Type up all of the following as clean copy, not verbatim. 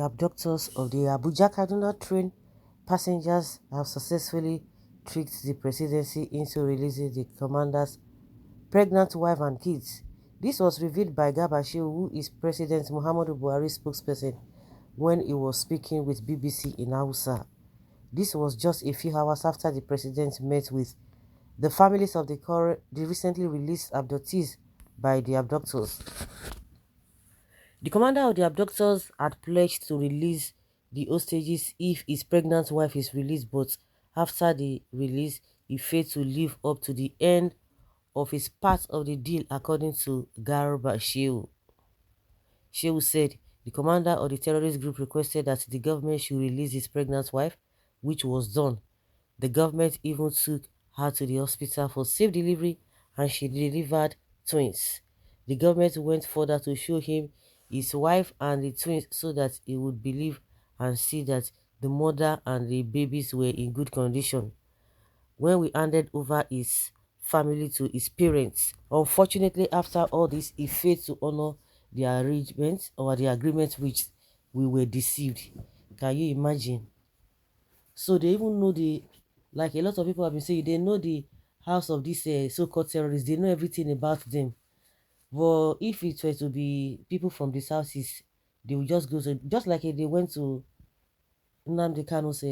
abductors of the Abuja-Kaduna train passengers have successfully tricked the presidency into releasing the commander's pregnant wife and kids. This was revealed by Garba Shehu, who is President Muhammadu Buhari's spokesperson, when he was speaking with BBC in Hausa. This was just a few hours after the president met with the families of the recently released abductees by the abductors. The commander of the abductors had pledged to release the hostages if his pregnant wife is released, but after the release, he failed to live up to the end of his part of the deal, according to Garba Shehu. Shehu said the commander of the terrorist group requested that the government should release his pregnant wife, which was done. The government even took her to the hospital for safe delivery, and she delivered twins. The government went further to show him his wife and the twins so that he would believe and see that the mother and the babies were in good condition. When we handed over his family to his parents, unfortunately, after all this, he failed to honor the arrangement or the agreement which we were deceived. Can you imagine? So they even know like a lot of people have been saying, they know the house of these so-called terrorists. They know everything about them. But if it were to be people from these houses, they would just go to, just like they went to Nnamdi Kanu's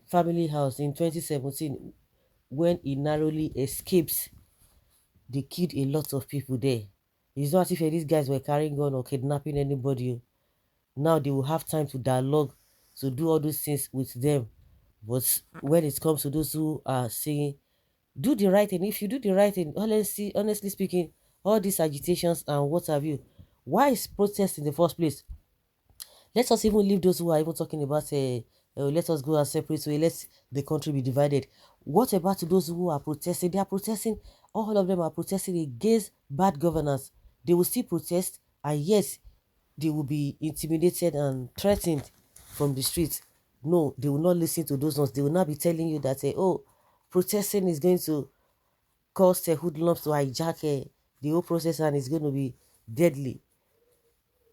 family house in 2017 when he narrowly escaped. They killed a lot of people there. It's not as if these guys were carrying gun or kidnapping anybody. Now they will have time to dialogue, to do all those things with them. But when it comes to those who are saying, do the right thing, if you do the right thing, honestly speaking, all these agitations and what have you, why is protest in the first place? Let us even leave those who are even talking about, let us go a separate way, let the country be divided. What about those who are protesting? They are protesting, all of them are protesting against bad governance. They will still protest, and yes, they will be intimidated and threatened from the streets. No, they will not listen to those ones. They will not be telling you that, oh, protesting is going to cause hoodlums to hijack the whole process and it's going to be deadly.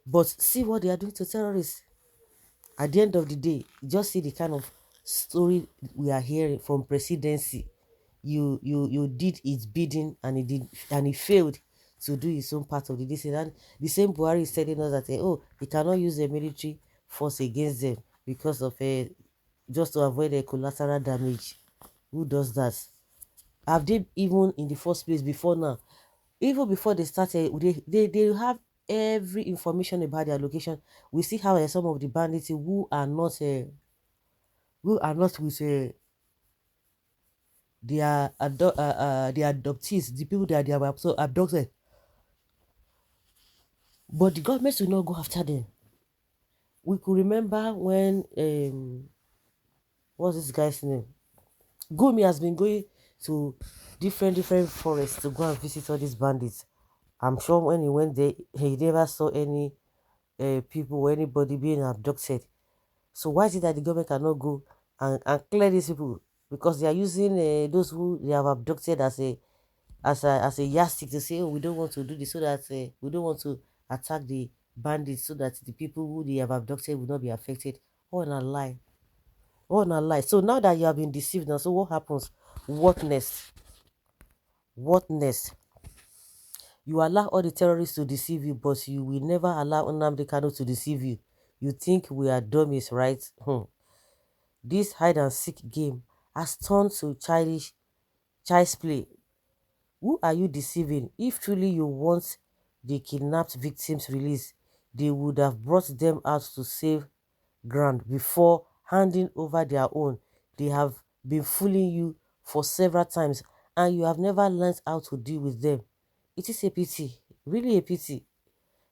But see what they are doing to terrorists. At the end of the day, just see the kind of story we are hearing from presidency. You did its bidding and it failed to do his own part of the decision. And the same Buhari is telling us that oh, he cannot use the military force against them because of just to avoid a collateral damage. Who does that? Have they even in the first place before now? Even before they started, they have every information about their location. We see how some of the bandits who are not with the adoptees, the people that they have abducted. But the government will not go after them. We could remember when what's this guy's name? Gumi has been going to different forests to go and visit all these bandits. I'm sure when he went there, he never saw any people or anybody being abducted. So why is it that the government cannot go and clear these people? Because they are using those who they have abducted as a yardstick to say, oh, we don't want to do this, so that we don't want to attack the bandits, so that the people who they have abducted will not be affected. Oh, and a lie. Oh, and a lie. So now that you have been deceived now, so what happens? What next? What next? You allow all the terrorists to deceive you, but you will never allow Nnamdi Kanu to deceive you. You think we are dummies, right? This hide-and-seek game has turned to child's play. Who are you deceiving? If truly you want the kidnapped victims released, they would have brought them out to save ground before handing over their own. They have been fooling you for several times, and you have never learned how to deal with them. It is a pity, really a pity.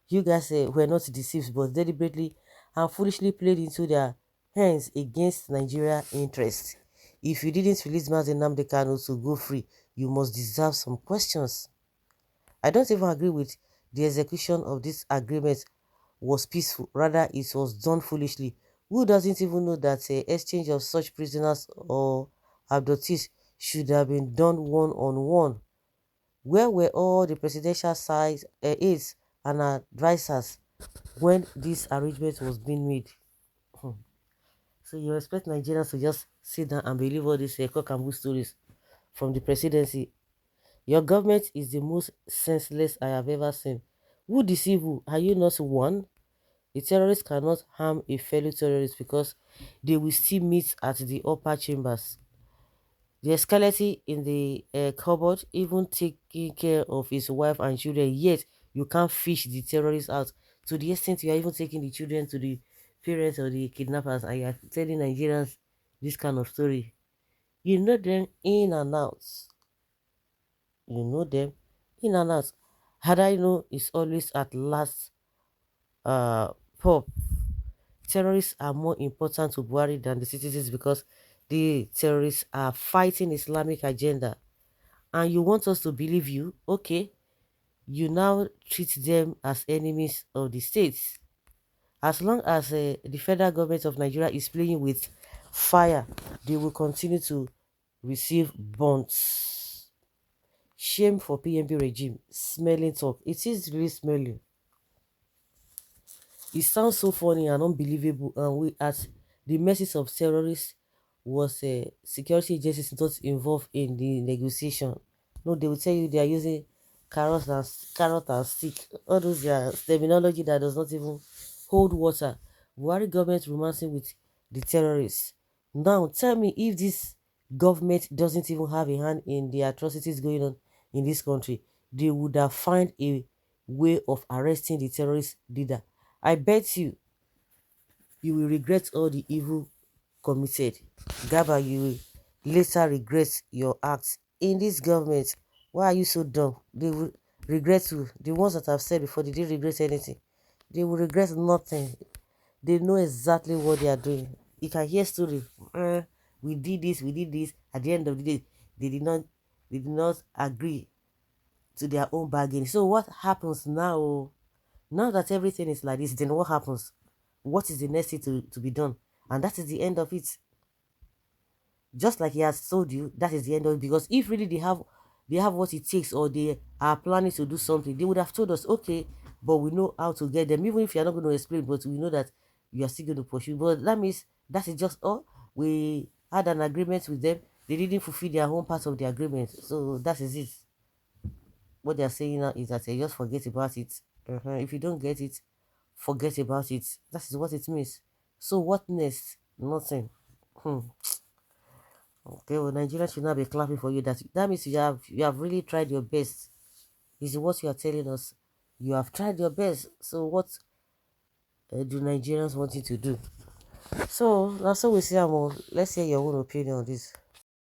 You guys were not deceived, but deliberately and foolishly played into their hands against Nigeria interests. If you didn't release Mazi Nnamdi Kanu to go free, you must deserve some questions. I don't even agree with the execution of this agreement was peaceful. Rather, it was done foolishly. Who doesn't even know that exchange of such prisoners or abductees should have been done one-on-one? Where were all the presidential aides and advisors when this arrangement was being made? So you expect Nigerians to just sit down and believe all these cock and bull stories from the presidency? Your government is the most senseless I have ever seen. Who deceive who? Are you not one? A terrorist cannot harm a fellow terrorist because they will still meet at the upper chambers. The skeleton in the cupboard, even taking care of his wife and children, yet you can't fish the terrorists out. To the extent you are even taking the children to the parents or the kidnappers and you are telling Nigerians this kind of story. You know them in and out. You know them in and out. Had I know is always at last pop. Terrorists are more important to Buhari than the citizens because the terrorists are fighting Islamic agenda. And you want us to believe you, okay, you now treat them as enemies of the states. As long as the federal government of Nigeria is playing with fire, they will continue to receive bonds. Shame for PMB regime. Smelling talk. It is really smelling. It sounds so funny and unbelievable, and we at the mercy of terrorists was security agencies not involved in the negotiation. No, they will tell you they are using carrot and stick. All those their terminology that does not even hold water. Buhari government romancing with the terrorists. Now tell me if this government doesn't even have a hand in the atrocities going on in this country, they would have found a way of arresting the terrorist leader. I bet you will regret all the evil committed. Gaba, you will later regret your acts in this government. Why are you so dumb? They will regret you. The ones that I've said before, they didn't regret anything. They will regret nothing. They know exactly what they are doing. You can hear story. We did this, we did this. At the end of the day, they did not agree to their own bargain. So what happens now? Now that everything is like this, then what happens? What is the next thing to be done? And that is the end of it. Just like he has told you, that is the end of it. Because if really they have what it takes, or they are planning to do something, they would have told us, okay, but we know how to get them. Even if you're not going to explain, but we know that you are still going to pursue. But that means that is just all. We had an agreement with them. They didn't fulfill their own part of the agreement. So that is it. What they are saying now is that they just forget about it. If you don't get it, forget about it. That is what it means. So what next? Nothing. Okay, well, Nigeria should not be clapping for you. That means you have really tried your best. Is what you are telling us. You have tried your best. So what do Nigerians want you to do? So now, so we see, let's hear your own opinion on this.